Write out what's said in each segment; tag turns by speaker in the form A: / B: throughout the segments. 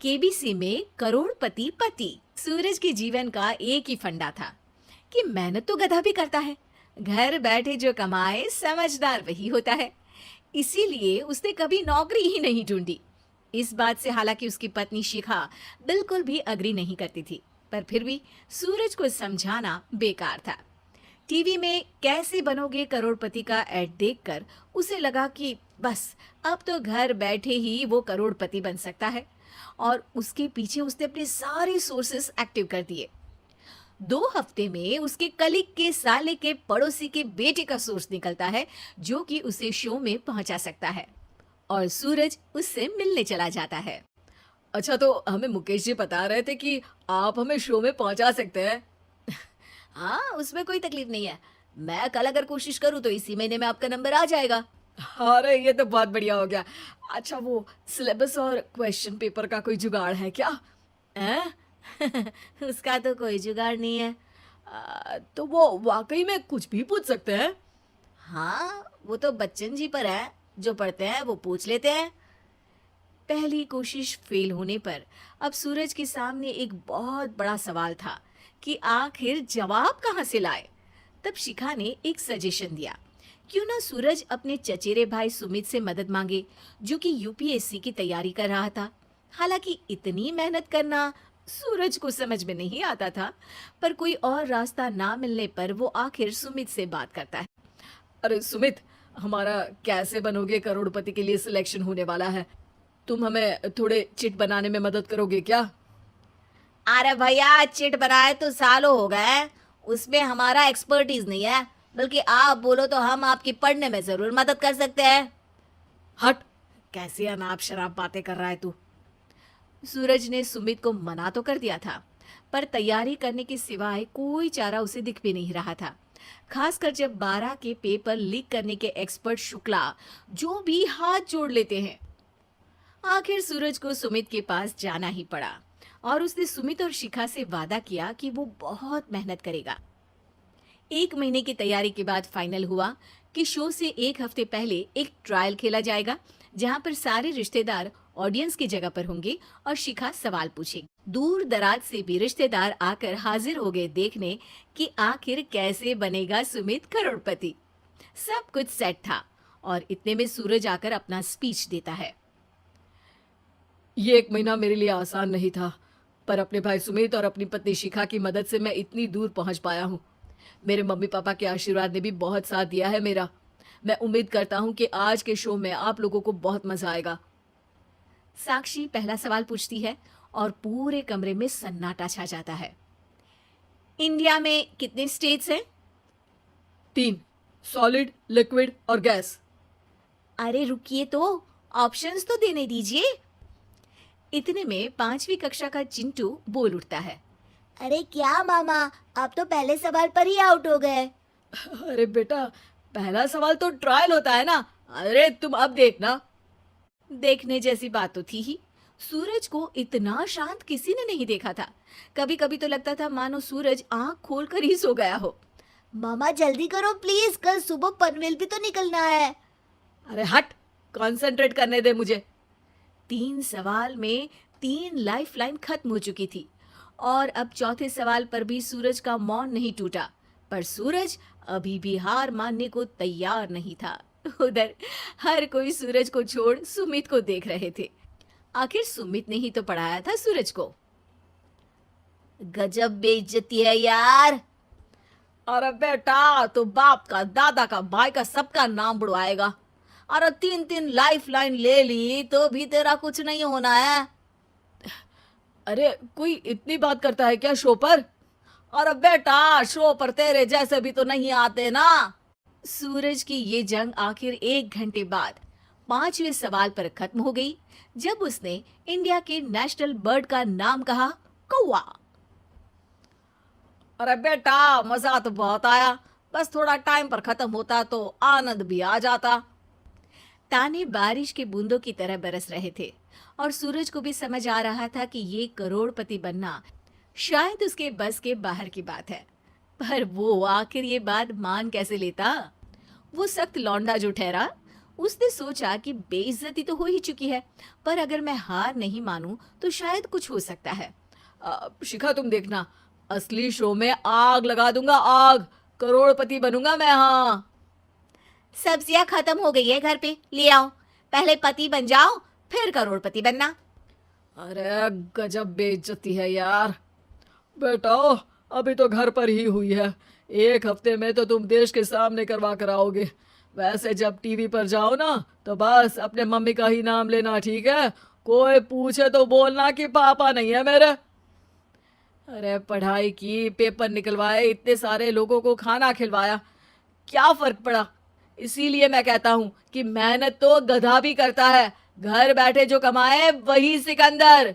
A: KBC में करोड़पति पति। सूरज के जीवन का एक ही फंडा था कि मेहनत तो गधा भी करता है, घर बैठे जो कमाए समझदार वही होता है। इसीलिए उसने कभी नौकरी ही नहीं ढूंढी। इस बात से हालांकि उसकी पत्नी शिखा बिल्कुल भी अग्री नहीं करती थी, पर फिर भी सूरज को समझाना बेकार था। टीवी में कैसे बनोगे करोड़पति का एड देखकर उसे लगा कि बस अब तो घर बैठे ही वो करोड़पति बन सकता है, और उसके पीछे उसने अपने सारे सोर्सेस एक्टिव कर दिए। 2 हफ्ते में उसके कलीग के साले के पड़ोसी के बेटे का सोर्स निकलता है जो कि उसे शो में पहुंचा सकता है, और सूरज उससे मिलने चला जाता है। अच्छा, तो हमें मुकेश जी बता रहे थे कि आप हमें शो में पहुंचा सकते हैं। हाँ, उसमें कोई तकलीफ नहीं है। मैं कल अगर कोशिश करूँ तो इसी महीने में आपका नंबर आ जाएगा। अरे ये तो बहुत बढ़िया हो गया। अच्छा, वो सिलेबस और क्वेश्चन पेपर का कोई जुगाड़ है क्या? हैं? उसका तो कोई जुगाड़ नहीं है। तो वो वाकई में कुछ भी पूछ सकते हैं? हाँ, वो तो बच्चन जी पर है, जो पढ़ते हैं वो पूछ लेते हैं। पहली कोशिश फेल होने पर अब सूरज के सामने एक बहुत बड़ा सवाल था कि आखिर जवाब कहाँ से लाए। तब शिखा ने एक सजेशन दिया, क्यों ना सूरज अपने चचेरे भाई सुमित से मदद मांगे, जो कि यूपीएससी की तैयारी कर रहा था। हालांकि इतनी मेहनत करना सूरज को समझ में नहीं आता था, पर कोई और रास्ता ना मिलने पर वो आखिर सुमित से बात करता है। अरे सुमित, हमारा कैसे बनोगे करोड़पति के लिए सिलेक्शन होने वाला है। तुम हमें थोड़े चिट बनाने में मदद करोगे क्या? अरे भैया, चिट बनाए तो सालों हो गए, उसमें हमारा एक्सपर्टीज नहीं है। बल्कि आप बोलो तो हम आपकी पढ़ने में जरूर मदद कर सकते हैं। हट, कैसी अनाप शराब बातें कर रहा है तू। सूरज ने सुमित को मना तो कर दिया था, पर तैयारी करने के सिवाय कोई चारा उसे दिख भी नहीं रहा था। खासकर जब 12 के पेपर लीक करने के एक्सपर्ट शुक्ला जो भी हाथ जोड़ लेते हैं। आखिर सूरज को सुमित के पास जाना ही पड़ा, और उसने सुमित और शिखा से वादा किया कि वो बहुत मेहनत करेगा। 1 महीने की तैयारी के बाद फाइनल हुआ कि शो से 1 हफ्ते पहले एक ट्रायल खेला जाएगा, जहां पर सारे रिश्तेदार ऑडियंस की जगह पर होंगे और शिखा सवाल पूछेगी। दूर दराज से भी रिश्तेदार आकर हाजिर हो गए देखने कि आखिर कैसे बनेगा सुमित करोड़पति। सब कुछ सेट था, और इतने में सूरज आकर अपना स्पीच देता है। ये 1 महीना मेरे लिए आसान नहीं था, पर अपने भाई सुमित और अपनी पत्नी शिखा की मदद से मैं इतनी दूर पहुंच पाया हूँ। मेरे मम्मी पापा के आशीर्वाद ने भी बहुत साथ दिया है मेरा। मैं उम्मीद करता हूँ कि आज के शो में आप लोगों को बहुत मजा आएगा। साक्षी पहला सवाल पूछती है, और पूरे कमरे में सन्नाटा छा जाता है। इंडिया में कितने स्टेट्स हैं? 3, सॉलिड, लिक्विड और गैस। अरे रुकिए, तो ऑप्शंस तो देने दीजिए। इतने में 5वीं कक्षा का चिंटू बोल उठता है।
B: अरे क्या मामा, आप तो पहले सवाल पर ही आउट हो गए।
A: अरे बेटा, पहला सवाल तो ट्रायल होता है ना। अरे तुम अब देखना। देखने जैसी बात तो थी ही। सूरज को इतना शांत किसी ने नहीं देखा था। कभी कभी तो लगता था मानो सूरज आंख खोलकर ही सो गया हो।
B: मामा जल्दी करो प्लीज, कल सुबह पनवेल भी तो निकलना है।
A: अरे हट, कंसंट्रेट करने दे मुझे। 3 सवाल में 3 लाइफलाइन खत्म हो चुकी थी, और अब चौथे सवाल पर भी सूरज का मौन नहीं टूटा। पर सूरज अभी भी हार मानने को तैयार नहीं था। उधर हर कोई सूरज को छोड़ सुमित को देख रहे थे। आखिर सुमित ने ही तो पढ़ाया था सूरज को।
B: गजब बेइज्जती है यार।
A: अरे बेटा, तो बाप का, दादा का, भाई का, सबका नाम बुड़वाएगा। अरे 3-3 लाइफलाइन ले ली तो भी तेरा कुछ नहीं होना है। अरे कोई इतनी बात करता है क्या शो पर? अरे बेटा, शो पर तेरे जैसे भी तो नहीं आते ना। सूरज की ये जंग आखिर 1 घंटे बाद 5वें सवाल पर खत्म हो गई, जब उसने इंडिया के नेशनल बर्ड का नाम कहा, कौवा। अरे बेटा, मजा तो बहुत आया, बस थोड़ा टाइम पर खत्म होता तो आनंद भी आ जाता। ताने बारिश के बूंदों की तरह बरस रहे थे, और सूरज को भी समझ आ रहा था कि ये करोड़पति बनना शायद उसके बस के बाहर की बात है। पर वो आखिर ये बात मान कैसे लेता? वो सख्त लौंडा जो ठहरा, उसने सोचा कि बेइज्जती तो हो ही चुकी है, पर अगर मैं हार नहीं मानूं तो शायद कुछ हो सकता है। शिखा, तुम देखना, असली शो में आग लगा दूंगा, आग, करोड़पति बनूंगा मैं। हाँ,
B: सब्जियां खत्म हो गई है घर पे, ले आओ। पहले पति बन जाओ, फिर करोड़पति बनना।
A: अरे गजब बेइज्जती है यार। बेटा, अभी तो घर पर ही हुई है, 1 हफ्ते में तो तुम देश के सामने करवा कर आओगे। वैसे जब टीवी पर जाओ ना तो बस अपने मम्मी का ही नाम लेना, ठीक है? कोई पूछे तो बोलना कि पापा नहीं है मेरे। अरे पढ़ाई की, पेपर निकलवाए, इतने सारे लोगों को खाना खिलवाया, क्या फर्क पड़ा? इसीलिए मैं कहता हूँ कि मेहनत तो गधा भी करता है, घर बैठे जो कमाए वही सिकंदर।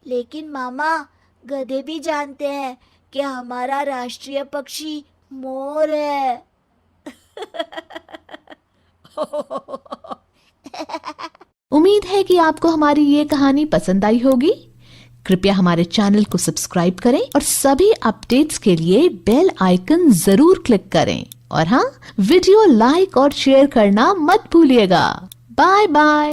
B: लेकिन मामा, गधे भी जानते हैं कि हमारा राष्ट्रीय पक्षी मोर है।
C: उम्मीद है कि आपको हमारी ये कहानी पसंद आई होगी। कृपया हमारे चैनल को सब्सक्राइब करें और सभी अपडेट्स के लिए बेल आइकन जरूर क्लिक करें। और हाँ, वीडियो लाइक और शेयर करना मत भूलिएगा। Bye bye.